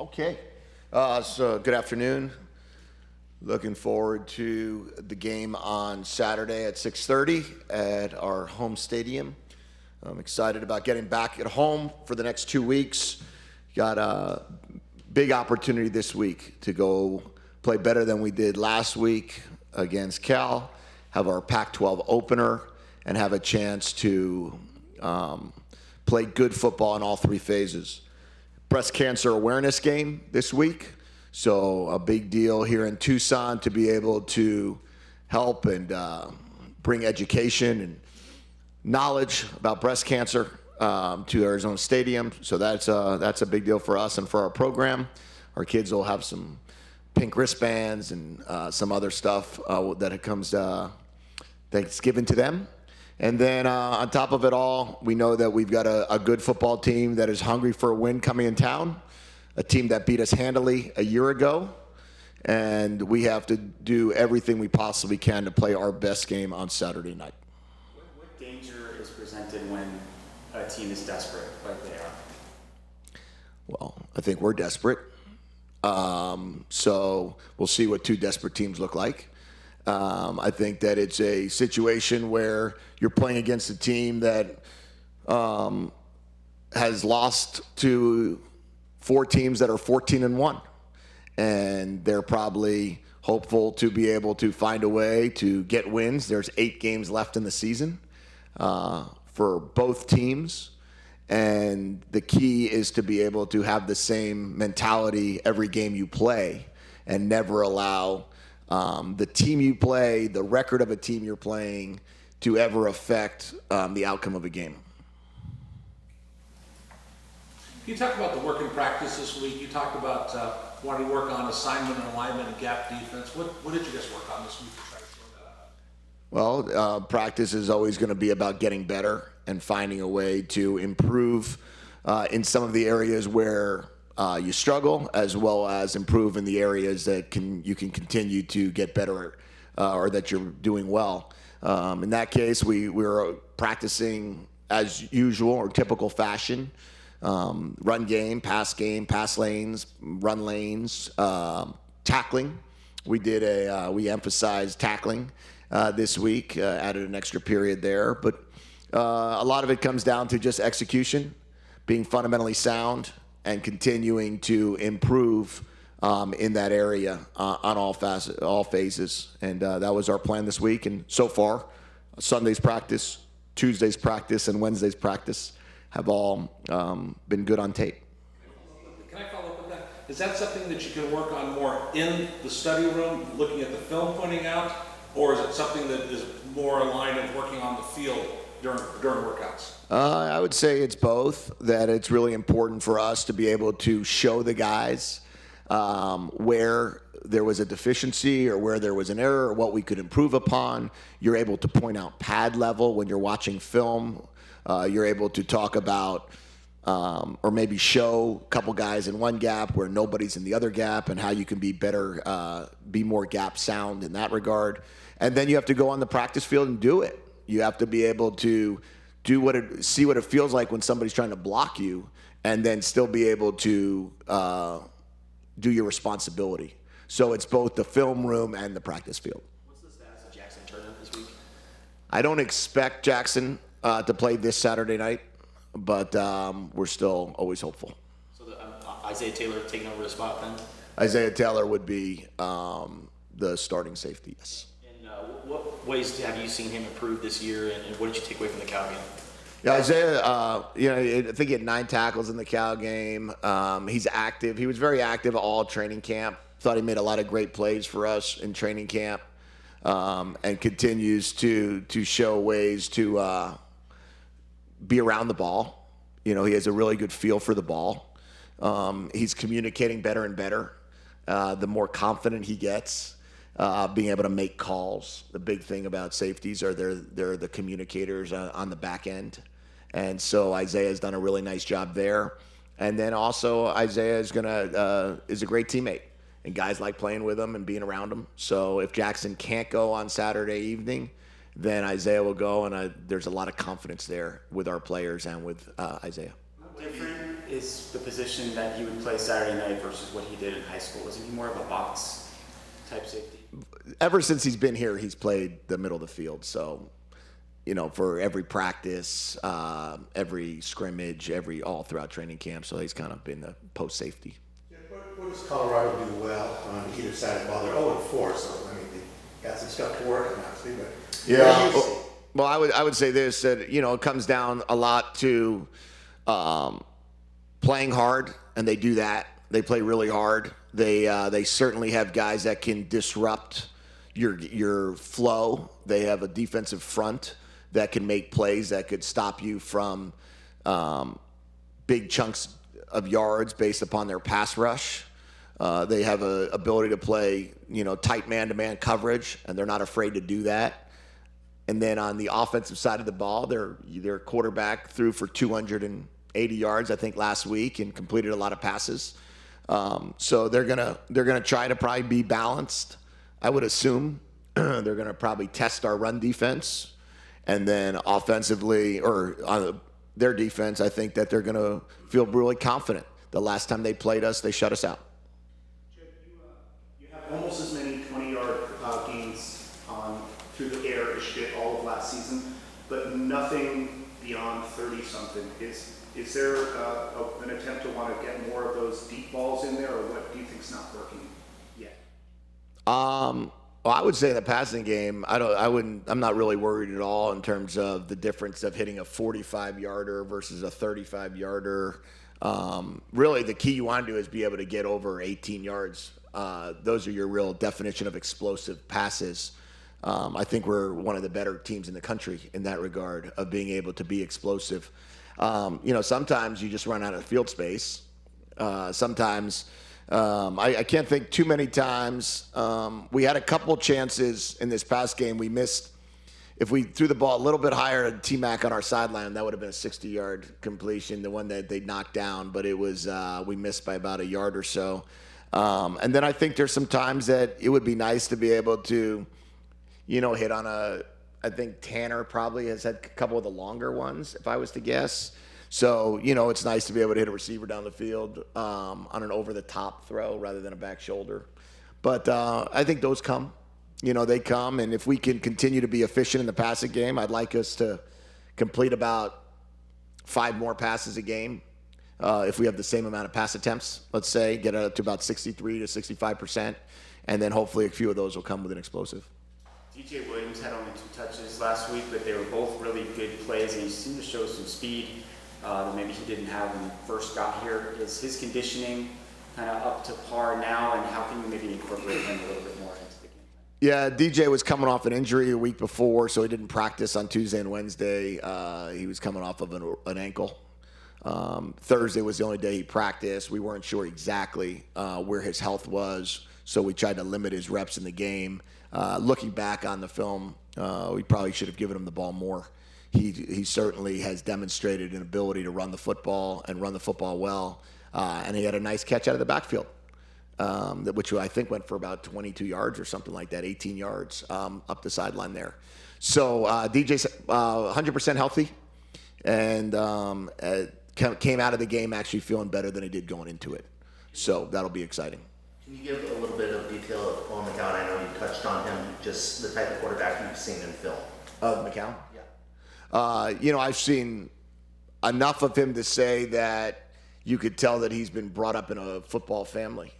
Okay. So good afternoon. Looking forward to the game on Saturday at 6:30 at our home stadium. I'm excited about getting back at home for the next 2 weeks. Got a big opportunity this week to go play better than we did last week against Cal, have our Pac-12 opener, and have a chance to play good football in all three phases. Breast cancer awareness game this week, so a big deal here in Tucson to be able to help and bring education and knowledge about breast cancer to Arizona Stadium. So that's a big deal for us and for our program. Our kids will have some pink wristbands and some other stuff that comes that's given to them. And then on top of it all, we know that we've got a good football team that is hungry for a win coming in town, a team that beat us handily a year ago, and we have to do everything we possibly can to play our best game on Saturday night. What danger is presented when a team is desperate like they are? Well, I think we're desperate. So we'll see what two desperate teams look like. I think that it's a situation where you're playing against a team that has lost to four teams that are 14-1, and they're probably hopeful to be able to find a way to get wins. There's 8 games left in the season for both teams, and the key is to be able to have the same mentality every game you play and never allow the team you play, the record of a team you're playing, to ever affect the outcome of a game. You talked about the work in practice this week. You talked about wanting to work on assignment and alignment and gap defense. What did you guys work on this week to try to throw that out? Well, practice is always going to be about getting better and finding a way to improve in some of the areas where you struggle, as well as improve in the areas that you can continue to get better or that you're doing well. In that case, we were practicing as usual or typical fashion. Run game, pass lanes, run lanes, tackling. We emphasized tackling this week, added an extra period there, but a lot of it comes down to just execution, being fundamentally sound, and continuing to improve in that area on all phases. And that was our plan this week. And so far, Sunday's practice, Tuesday's practice, and Wednesday's practice have all been good on tape. Can I follow up with that? Is that something that you can work on more in the study room, looking at the film pointing out, or is it something that is more aligned with working on the field during workouts? I would say it's both, that it's really important for us to be able to show the guys where there was a deficiency or where there was an error or what we could improve upon. You're able to point out pad level when you're watching film. You're able to talk about or maybe show a couple guys in one gap where nobody's in the other gap, and how you can be better, be more gap sound in that regard. And then you have to go on the practice field and do it. You have to be able to see what it feels like when somebody's trying to block you, and then still be able to do your responsibility. So it's both the film room and the practice field. What's the status of Jackson Turner this week? I don't expect Jackson to play this Saturday night, but we're still always hopeful. So Isaiah Taylor taking over the spot then? Isaiah Taylor would be the starting safety, yes. And what ways have you seen him improve this year, and what did you take away from the Cal game? Yeah, Isaiah, I think he had 9 tackles in the Cal game. He's active. He was very active all training camp. Thought he made a lot of great plays for us in training camp, and continues to show ways to be around the ball. He has a really good feel for the ball. He's communicating better and better. The more confident he gets, being able to make calls. The big thing about safeties are they're the communicators on the back end. And so Isaiah's done a really nice job there. And then also Isaiah is a great teammate, and guys like playing with him and being around him. So if Jackson can't go on Saturday evening, then Isaiah will go, and there's a lot of confidence there with our players and with Isaiah. How different is the position that he would play Saturday night versus what he did in high school? Wasn't he more of a box type safety? Ever since he's been here, he's played the middle of the field. So, for every practice, every scrimmage, all throughout training camp. So he's kind of been the post safety. Yeah, what does Colorado do well on either side of the ball? They're 0-4, so they got some stuff to work on, obviously. But Yeah. Well, I would say this, that, it comes down a lot to playing hard, and they do that. They play really hard. They certainly have guys that can disrupt your flow. They have a defensive front that can make plays that could stop you from big chunks of yards based upon their pass rush. They have a ability to play, tight man-to-man coverage, and they're not afraid to do that. And then on the offensive side of the ball, their quarterback threw for 280 yards, I think, last week, and completed a lot of passes. So they're gonna try to probably be balanced. I would assume they're gonna probably test our run defense, and then offensively or on their defense, I think that they're gonna feel really confident. The last time they played us, they shut us out. Chip, you have almost as many 20-yard gains through the air as you did all of last season, but nothing beyond 30-something. Is there an attempt to want to get more of those deep balls in there, or what do you think's not working yet? Well, I would say in the passing game, I'm not really worried at all in terms of the difference of hitting a 45-yarder versus a 35-yarder. Really, the key you want to do is be able to get over 18 yards. Those are your real definition of explosive passes. I think we're one of the better teams in the country in that regard of being able to be explosive. Sometimes you just run out of field space. Sometimes I can't think too many times. We had a couple chances in this past game. We missed. If we threw the ball a little bit higher to T-Mac on our sideline, that would have been a 60-yard completion, the one that they knocked down. But it was we missed by about a yard or so. And then I think there's some times that it would be nice to be able to, hit on I think Tanner probably has had a couple of the longer ones, if I was to guess. So, it's nice to be able to hit a receiver down the field on an over-the-top throw rather than a back shoulder. But I think those come. They come, and if we can continue to be efficient in the passing game, I'd like us to complete about 5 more passes a game. If we have the same amount of pass attempts, let's say, get it up to about 63 to 65%, and then hopefully a few of those will come with an explosive. DJ Williams had only 2 touches last week, but they were both really good plays, and he seemed to show some speed that maybe he didn't have when he first got here. Is his conditioning kind of up to par now, and how can you maybe incorporate him a little bit more into the game? Yeah, DJ was coming off an injury a week before, so he didn't practice on Tuesday and Wednesday. He was coming off of an ankle. Thursday was the only day he practiced. We weren't sure exactly where his health was, so we tried to limit his reps in the game. Looking back on the film, we probably should have given him the ball more. He certainly has demonstrated an ability to run the football and run the football well, and he had a nice catch out of the backfield, which I think went for about 22 yards or something like that, 18 yards up the sideline there. So DJ's 100% healthy, and came out of the game actually feeling better than he did going into it. So that'll be exciting. Can you give a little bit of detail of Paul McCown? I know you touched on him, just the type of quarterback you've seen in film. Of McCown? Yeah. I've seen enough of him to say that you could tell that he's been brought up in a football family.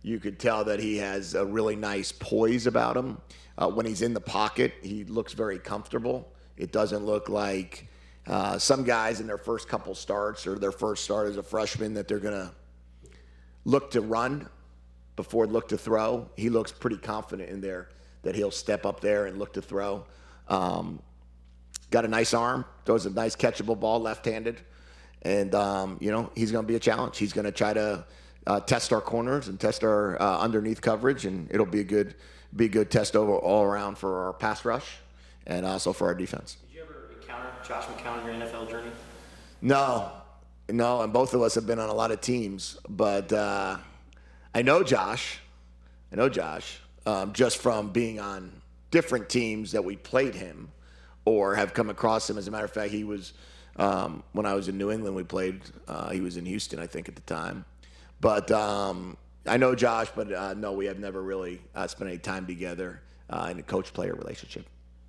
You could tell that he has a really nice poise about him. When he's in the pocket, he looks very comfortable. It doesn't look like some guys in their first couple starts or their first start as a freshman that they're going to look to run before look to throw. He looks pretty confident in there that he'll step up there and look to throw. Got a nice arm, throws a nice catchable ball left-handed. And, he's going to be a challenge. He's going to try to test our corners and test our underneath coverage, and it'll be a good test all around for our pass rush and also for our defense. Did you ever encounter Josh McCown in your NFL journey? No, and both of us have been on a lot of teams, but I know Josh, just from being on different teams that we played him or have come across him. As a matter of fact, he was When I was in New England, we played. He was in Houston, I think, at the time. But I know Josh, but no, we have never really spent any time together in a coach-player relationship.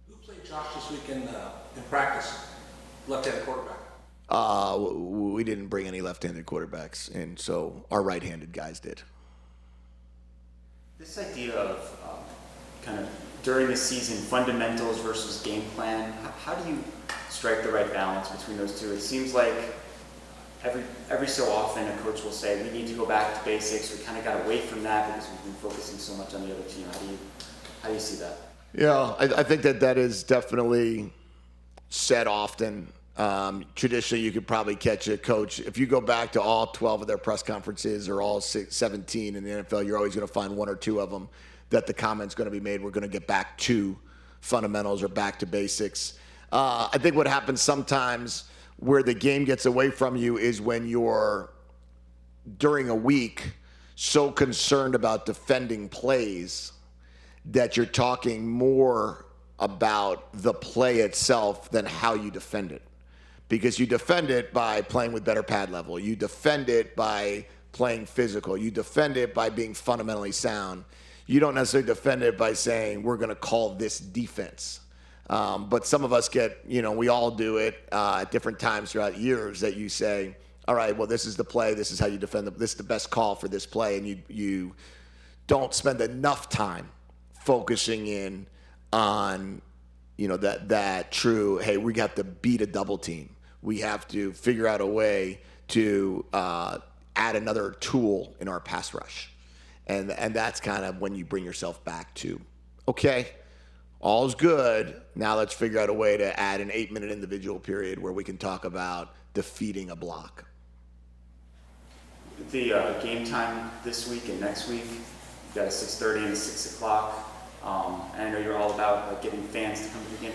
Who played Josh this week in practice? Left-handed quarterback. We didn't bring any left-handed quarterbacks, and so our right-handed guys did. This idea of kind of during the season, fundamentals versus game plan, how do you strike the right balance between those two? It seems like every so often a coach will say, we need to go back to basics. We kind of got away from that because we've been focusing so much on the other team. How do you see that? Yeah, I think that is definitely said often. Traditionally, you could probably catch a coach. If you go back to all 12 of their press conferences or all 17 in the NFL, you're always going to find one or two of them that the comment's going to be made, we're going to get back to fundamentals or back to basics. I think what happens sometimes where the game gets away from you is when you're, during a week, so concerned about defending plays that you're talking more about the play itself than how you defend it. Because you defend it by playing with better pad level. You defend it by playing physical. You defend it by being fundamentally sound. You don't necessarily defend it by saying, we're going to call this defense. But some of us get, we all do it at different times throughout years that you say, all right, well, this is the play. This is how you defend it. This is the best call for this play. And you don't spend enough time focusing in on, that true, hey, we have to beat a double team. We have to figure out a way to add another tool in our pass rush. And that's kind of when you bring yourself back to, okay, all's good. Now let's figure out a way to add an 8-minute individual period where we can talk about defeating a block. The game time this week and next week, you've got a 6:30 and a 6 o'clock. And I know you're all about getting fans to come to the game.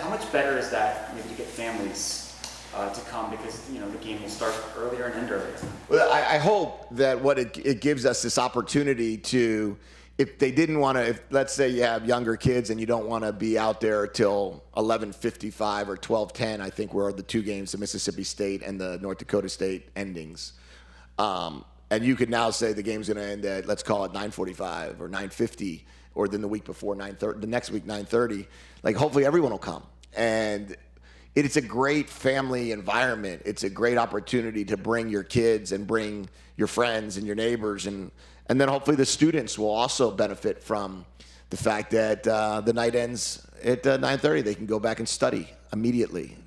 How much better is that maybe to get families to come because, the game will start earlier and end earlier? Well, I hope that what it gives us this opportunity to, if they didn't want to, if let's say you have younger kids and you don't want to be out there till 11:55 or 12:10, I think were the two games, the Mississippi State and the North Dakota State endings. And you could now say the game's going to end at, let's call it 9:45 or 9:50, or then the week before 9:30, the next week 9:30. Like hopefully everyone will come. And it's a great family environment. It's a great opportunity to bring your kids and bring your friends and your neighbors. And then hopefully the students will also benefit from the fact that the night ends at 9:30. They can go back and study immediately.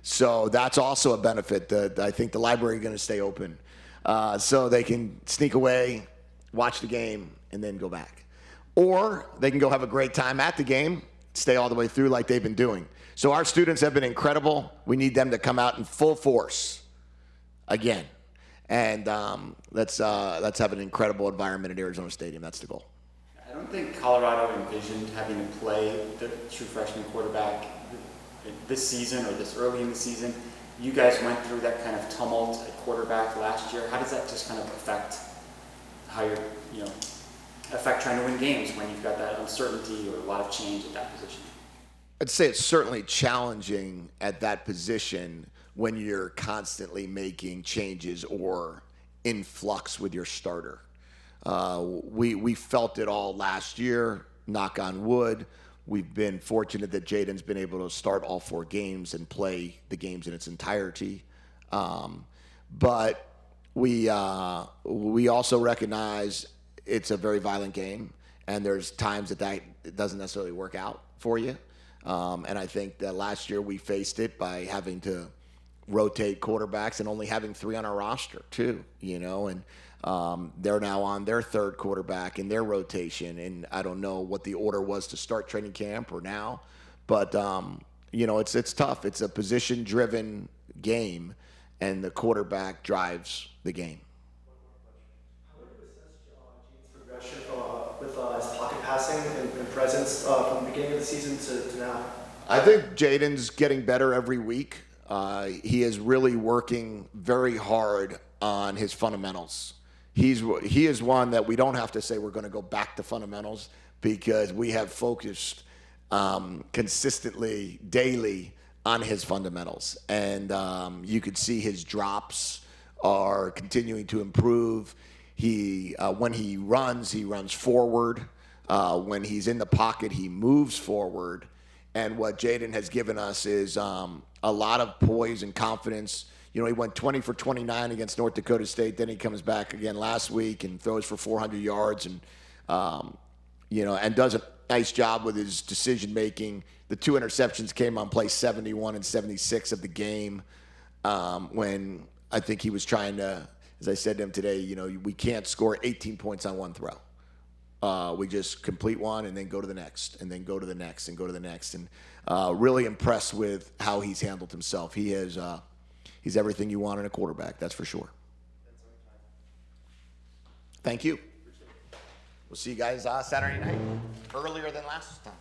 So that's also a benefit. That I think the library is going to stay open. So they can sneak away, watch the game, and then go back. Or they can go have a great time at the game, stay all the way through like they've been doing. So our students have been incredible. We need them to come out in full force again. And let's have an incredible environment at Arizona Stadium. That's the goal. I don't think Colorado envisioned having to play the true freshman quarterback this season or this early in the season. You guys went through that kind of tumult at quarterback last year. How does that just kind of affect how you're, affect trying to win games when you've got that uncertainty or a lot of change at that position? I'd say it's certainly challenging at that position when you're constantly making changes or in flux with your starter. We felt it all last year, knock on wood. We've been fortunate that Jaden's been able to start all 4 games and play the games in its entirety. But we also recognize it's a very violent game, and there's times that it doesn't necessarily work out for you. And I think that last year we faced it by having to rotate quarterbacks and only having 3 on our roster too, and they're now on their 3rd quarterback in their rotation. And I don't know what the order was to start training camp or now, but it's tough. It's a position driven game, and the quarterback drives the game. How would you assess Gene's progression with his pocket passing and presence from the beginning of the season to now? I think Jaden's getting better every week. He is really working very hard on his fundamentals. He is one that we don't have to say we're going to go back to fundamentals, because we have focused consistently, daily, on his fundamentals. And you could see his drops are continuing to improve. When he runs forward. When he's in the pocket, he moves forward. And what Jaden has given us is a lot of poise and confidence. You know, he went 20 for 29 against North Dakota State. Then he comes back again last week and throws for 400 yards and, and does a nice job with his decision making. The 2 interceptions came on play 71 and 76 of the game when I think he was trying to, as I said to him today, we can't score 18 points on one throw. We just complete one and then go to the next and then go to the next and go to the next. And really impressed with how he's handled himself. He's everything you want in a quarterback, that's for sure. Thank you. We'll see you guys Saturday night, earlier than last time.